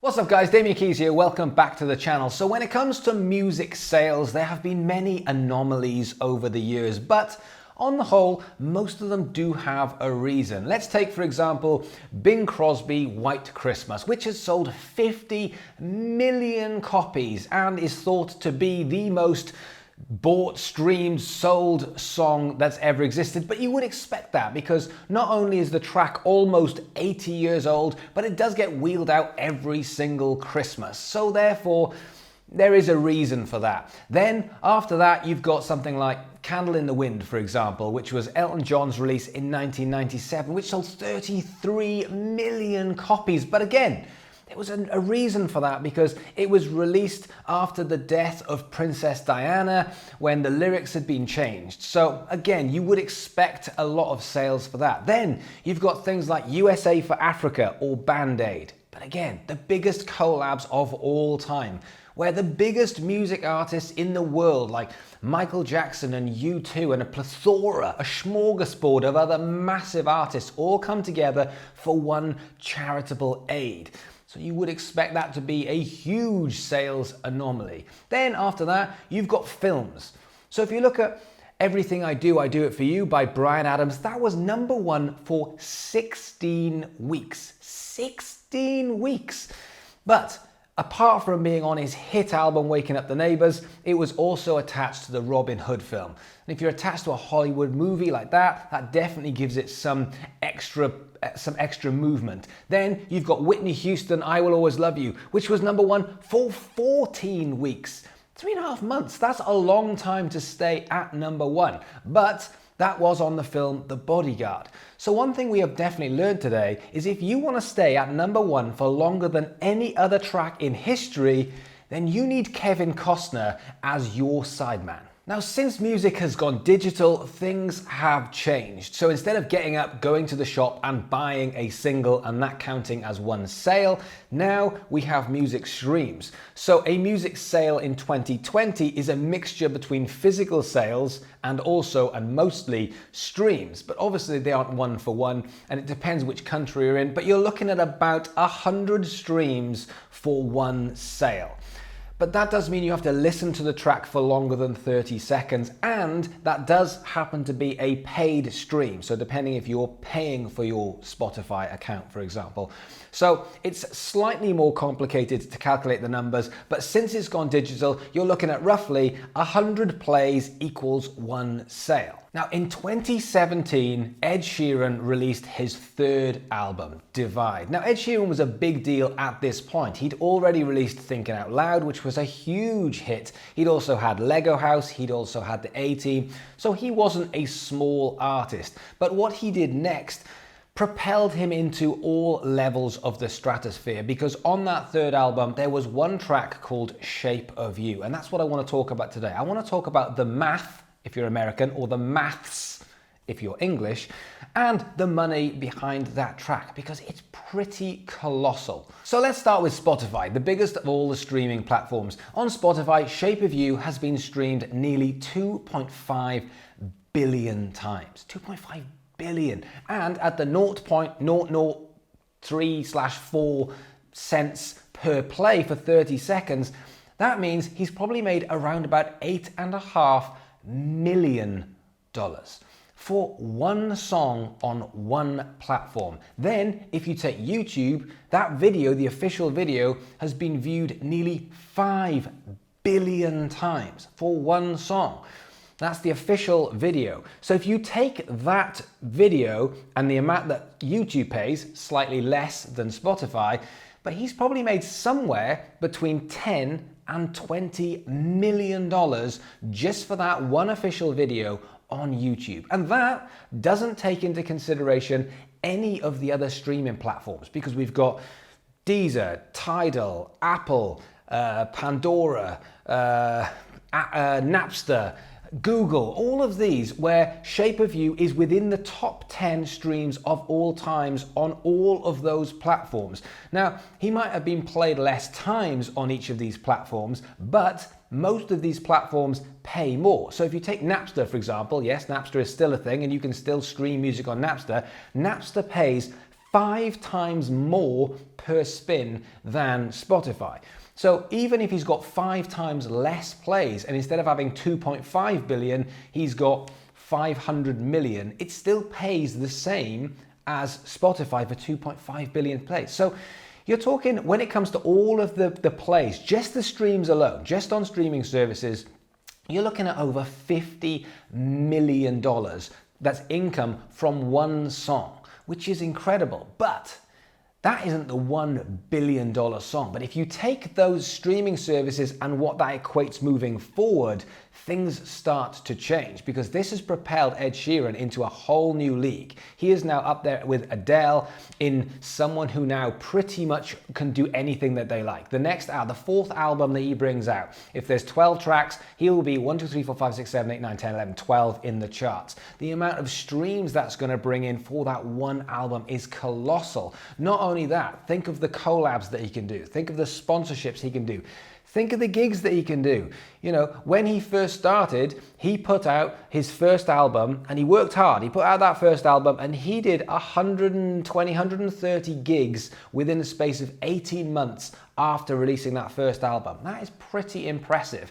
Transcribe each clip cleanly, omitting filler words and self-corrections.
What's up guys, Damian Keyes here, welcome back to the channel. So when it comes to music sales, there have been many anomalies over the years, but on the whole, most of them do have a reason. Let's take, for example, Bing Crosby White Christmas, which has sold 50 million copies and is thought to be the most bought, streamed, sold song that's ever existed. But you would expect that because not only is the track almost 80 years old, but it does get wheeled out every single Christmas. So therefore, there is a reason for that. Then after that, you've got something like Candle in the Wind, for example, which was Elton John's release in 1997, which sold 33 million copies. But again, there was a reason for that because it was released after the death of Princess Diana when the lyrics had been changed. So again, you would expect a lot of sales for that. Then you've got things like USA for Africa or Band-Aid. But again, the biggest collabs of all time, where the biggest music artists in the world like Michael Jackson and U2 and a plethora, a smorgasbord of other massive artists all come together for one charitable aid. So you would expect that to be a huge sales anomaly. Then after that, you've got films. So if you look at Everything I Do It For You by Bryan Adams, that was #1 for 16 weeks. 16 weeks. But apart from being on his hit album Waking Up the Neighbors, it was also attached to the Robin Hood film. And if you're attached to a Hollywood movie like that, that definitely gives it some extra movement. Then you've got Whitney Houston, I Will Always Love You, which was #1 for 14 weeks. 3.5 months, that's a long time to stay at #1. But that was on the film The Bodyguard. So one thing we have definitely learned today is if you want to stay at #1 for longer than any other track in history, then you need Kevin Costner as your sideman. Now, since music has gone digital, things have changed. So instead of getting up, going to the shop and buying a single and that counting as one sale, now we have music streams. So a music sale in 2020 is a mixture between physical sales and also and mostly streams. But obviously they aren't one for one and it depends which country you're in, but you're looking at about 100 streams for one sale. But that does mean you have to listen to the track for longer than 30 seconds, and that does happen to be a paid stream. So depending if you're paying for your Spotify account, for example. So it's slightly more complicated to calculate the numbers, but since it's gone digital, you're looking at roughly 100 plays equals one sale. Now in 2017, Ed Sheeran released his third album, Divide. Now Ed Sheeran was a big deal at this point. He'd already released Thinking Out Loud, which was a huge hit. He'd also had Lego House, he'd also had the A-Team, so he wasn't a small artist. But what he did next propelled him into all levels of the stratosphere because on that third album, there was one track called Shape of You, and that's what I want to talk about today. I want to talk about the math, if you're American, or the maths, if you're English, and the money behind that track because it's pretty colossal. So let's start with Spotify, the biggest of all the streaming platforms. On Spotify, Shape of You has been streamed nearly 2.5 billion times. 2.5 billion. And at the 0.003/4 cents per play for 30 seconds, that means he's probably made around about $8.5 million for one song on one platform. Then if you take YouTube, that video, the official video, has been viewed nearly 5 billion times for one song. That's the official video. So if you take that video and the amount that YouTube pays, slightly less than Spotify, but he's probably made somewhere between 10 and $20 million just for that one official video on YouTube. And that doesn't take into consideration any of the other streaming platforms because we've got Deezer, Tidal, Apple, Pandora, Napster, Google, all of these where Shape of You is within the top 10 streams of all times on all of those platforms. Now, he might have been played less times on each of these platforms, but most of these platforms pay more. So if you take Napster, for example, yes, Napster is still a thing and you can still stream music on Napster. Napster pays 5 times more per spin than Spotify. So even if he's got 5 times less plays, and instead of having 2.5 billion, he's got 500 million, it still pays the same as Spotify for 2.5 billion plays. So you're talking, when it comes to all of the plays, just the streams alone, just on streaming services, you're looking at over $50 million. That's income from one song, which is incredible. But that isn't the $1 billion song. But if you take those streaming services and what that equates moving forward, things start to change, because this has propelled Ed Sheeran into a whole new league. He is now up there with Adele in someone who now pretty much can do anything that they like. The next album, the 4th album that he brings out, if there's 12 tracks, he will be 1, 2, 3, 4, 5, 6, 7, 8, 9, 10, 11, 12 in the charts. The amount of streams that's going to bring in for that one album is colossal. Not only that, think of the collabs that he can do. Think of the sponsorships he can do. Think of the gigs that he can do. You know, when he first started, he put out his first album and he worked hard. He put out that first album and he did 120, 130 gigs within the space of 18 months after releasing that first album. That is pretty impressive.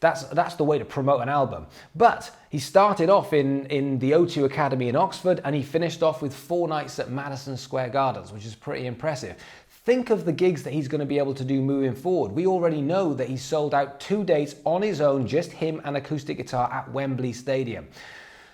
That's the way to promote an album. But he started off in the O2 Academy in Oxford, and he finished off with 4 nights at Madison Square Gardens, which is pretty impressive. Think of the gigs that he's going to be able to do moving forward. We already know that he sold out 2 dates on his own, just him and acoustic guitar at Wembley Stadium.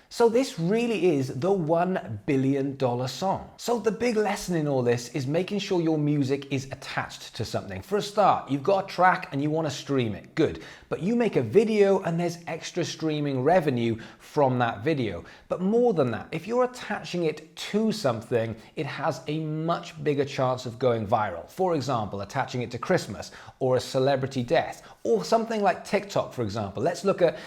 So this really is the $1 billion song. So the big lesson in all this is making sure your music is attached to something. For a start, you've got a track and you want to stream it, good. But you make a video and there's extra streaming revenue from that video. But more than that, if you're attaching it to something, it has a much bigger chance of going viral. For example, attaching it to Christmas or a celebrity death or something like TikTok, for example. Let's look at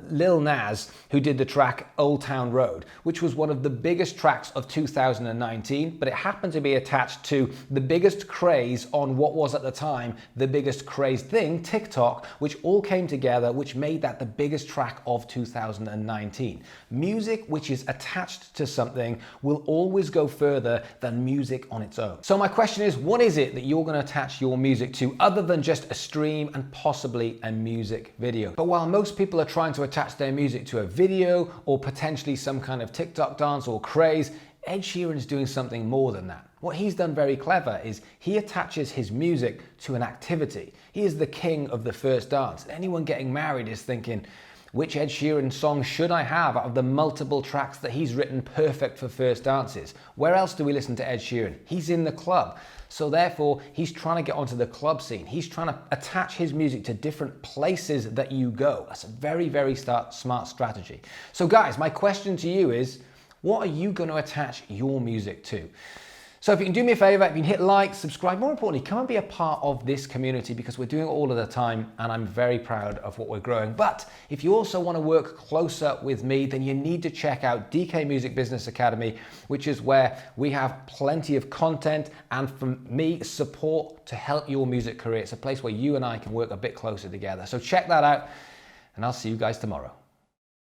Lil Nas, who did the track Old Town Road, which was one of the biggest tracks of 2019, but it happened to be attached to the biggest craze on what was at the time the biggest crazed thing, TikTok, which all came together, which made that the biggest track of 2019. Music which is attached to something will always go further than music on its own. So my question is, what is it that you're going to attach your music to other than just a stream and possibly a music video? But while most people are trying to attach their music to a video or potentially some kind of TikTok dance or craze, Ed Sheeran is doing something more than that. What he's done very clever is he attaches his music to an activity. He is the king of the first dance. Anyone getting married is thinking, which Ed Sheeran song should I have out of the multiple tracks that he's written perfect for first dances? Where else do we listen to Ed Sheeran? He's in the club. So therefore, he's trying to get onto the club scene. He's trying to attach his music to different places that you go. That's a very, very smart strategy. So guys, my question to you is, what are you going to attach your music to? So if you can do me a favor, if you can hit like, subscribe, more importantly, come and be a part of this community, because we're doing it all of the time and I'm very proud of what we're growing. But if you also want to work closer with me, then you need to check out DK Music Business Academy, which is where we have plenty of content and, from me, support to help your music career. It's a place where you and I can work a bit closer together. So check that out and I'll see you guys tomorrow.